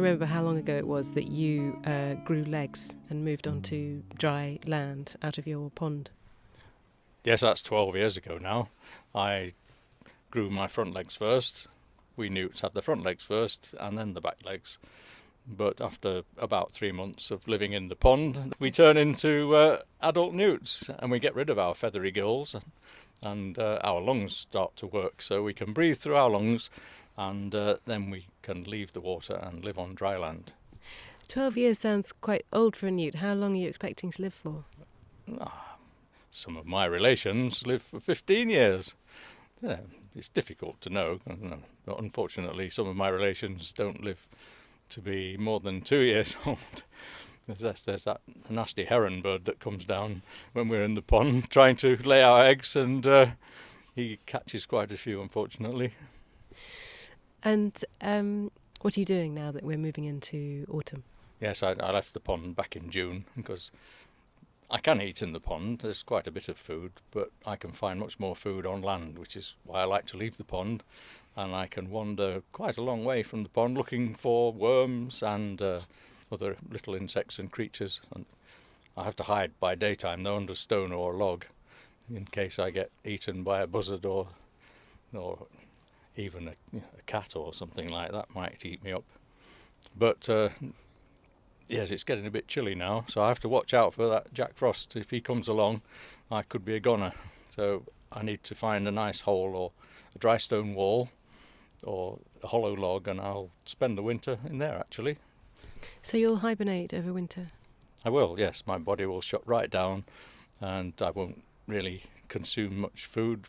remember how long ago it was that you grew legs and moved onto dry land out of your pond. Yes, that's 12 years ago now. I grew my front legs first. We newts have the front legs first and then the back legs. But after about 3 months of living in the pond, we turn into adult newts and we get rid of our feathery gills, and our lungs start to work, so we can breathe through our lungs, and then we can leave the water and live on dry land. 12 years sounds quite old for a newt. How long are you expecting to live for? Some of my relations live for 15 years. Yeah, it's difficult to know, but unfortunately some of my relations don't live to be more than 2 years old. There's that nasty heron bird that comes down when we're in the pond trying to lay our eggs, and he catches quite a few, unfortunately. And what are you doing now that we're moving into autumn? Yes, I left the pond back in June because I can eat in the pond. There's quite a bit of food, but I can find much more food on land, which is why I like to leave the pond. And I can wander quite a long way from the pond looking for worms and other little insects and creatures. And I have to hide by daytime, though, under a stone or a log, in case I get eaten by a buzzard or even a cat or something like that might eat me up. But yes, it's getting a bit chilly now, so I have to watch out for that Jack Frost. If he comes along, I could be a goner. So I need to find a nice hole or a dry stone wall or a hollow log, and I'll spend the winter in there, actually. So you'll hibernate over winter? I will, yes. My body will shut right down, and I won't really consume much food.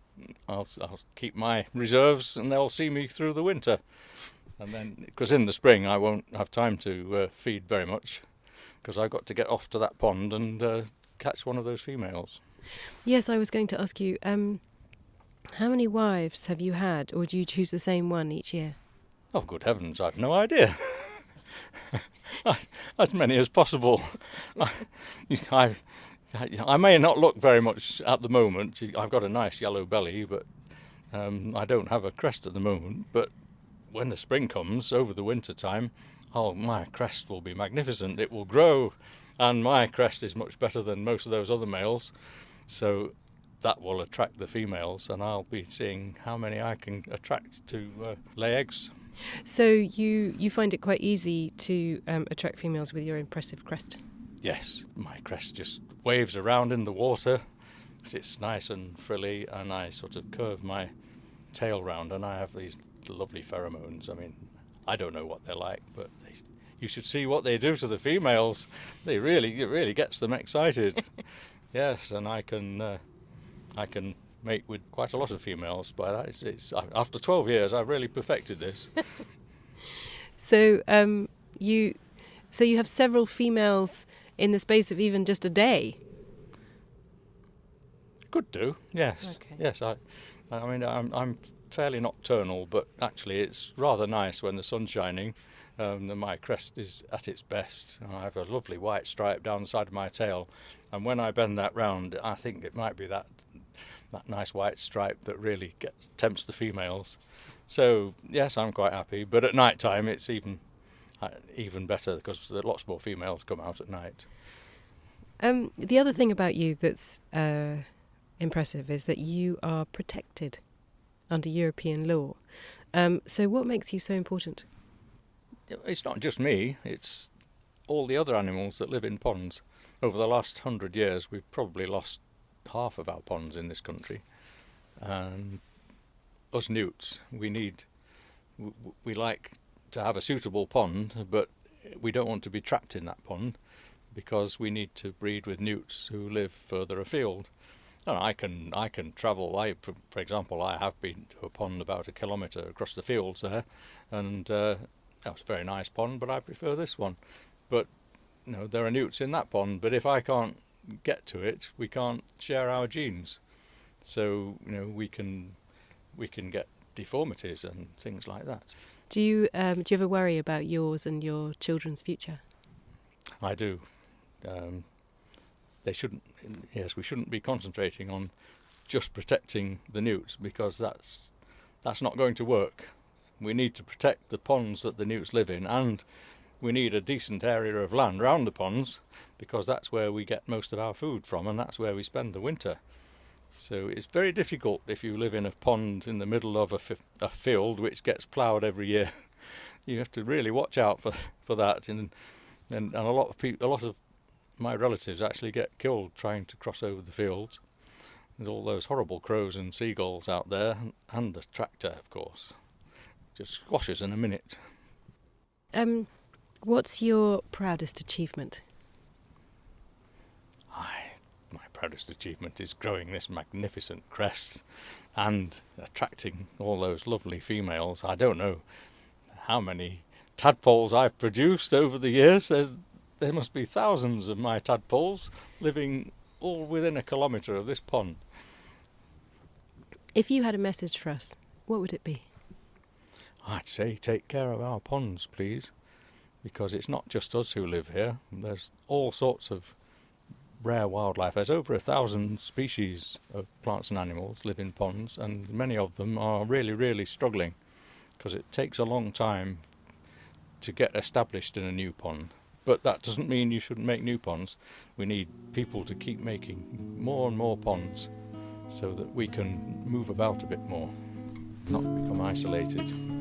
I'll keep my reserves, and they'll see me through the winter. And then, because in the spring I won't have time to feed very much, because I've got to get off to that pond and catch one of those females. Yes, I was going to ask you, how many wives have you had, or do you choose the same one each year? Oh, good heavens, I've no idea. As many as possible. I may not look very much at the moment. I've got a nice yellow belly, but I don't have a crest at the moment. But when the spring comes, over the winter time, my crest will be magnificent. It will grow, and my crest is much better than most of those other males. So that will attract the females, and I'll be seeing how many I can attract to lay eggs. So you find it quite easy to attract females with your impressive crest? Yes, my crest just waves around in the water. It's nice and frilly, and I sort of curve my tail round, and I have these lovely pheromones. I mean, I don't know what they're like, but you should see what they do to the females. It really gets them excited. Yes, and I can mate with quite a lot of females by that. It's after 12 years, I've really perfected this. So you have several females in the space of even just a day? Could do, yes. Okay. Yes, I mean, I'm fairly nocturnal, but actually it's rather nice when the sun's shining. My crest is at its best. I have a lovely white stripe down the side of my tail, and when I bend that round, I think it might be that nice white stripe that really tempts the females. So yes, I'm quite happy. But at night time, it's even better because lots more females come out at night. The other thing about you that's impressive is that you are protected under European law. So what makes you so important? It's not just me, it's all the other animals that live in ponds. Over the last 100 years, we've probably lost half of our ponds in this country. And us newts, we like to have a suitable pond, but we don't want to be trapped in that pond because we need to breed with newts who live further afield. And I can travel. For example, I have been to a pond about 1 kilometre across the fields there, and that was a very nice pond, but I prefer this one. But there are newts in that pond, but if I can't get to it, we can't share our genes. So we can get deformities and things like that. Do you ever worry about yours and your children's future? I do. We shouldn't be concentrating on just protecting the newts, because that's not going to work. We need to protect the ponds that the newts live in and we need a decent area of land around the ponds, because that's where we get most of our food from, and that's where we spend the winter. So it's very difficult if you live in a pond in the middle of a field which gets ploughed every year. You have to really watch out for that, and a lot of my relatives actually get killed trying to cross over the fields. There's all those horrible crows and seagulls out there, and the tractor, of course, just squashes in a minute. What's your proudest achievement? My proudest achievement is growing this magnificent crest and attracting all those lovely females. I don't know how many tadpoles I've produced over the years. There must be thousands of my tadpoles living all within a kilometre of this pond. If you had a message for us, what would it be? I'd say take care of our ponds, please, because it's not just us who live here. There's all sorts of rare wildlife. There's over 1,000 species of plants and animals live in ponds, and many of them are really, really struggling because it takes a long time to get established in a new pond. But that doesn't mean you shouldn't make new ponds. We need people to keep making more and more ponds so that we can move about a bit more, not become isolated.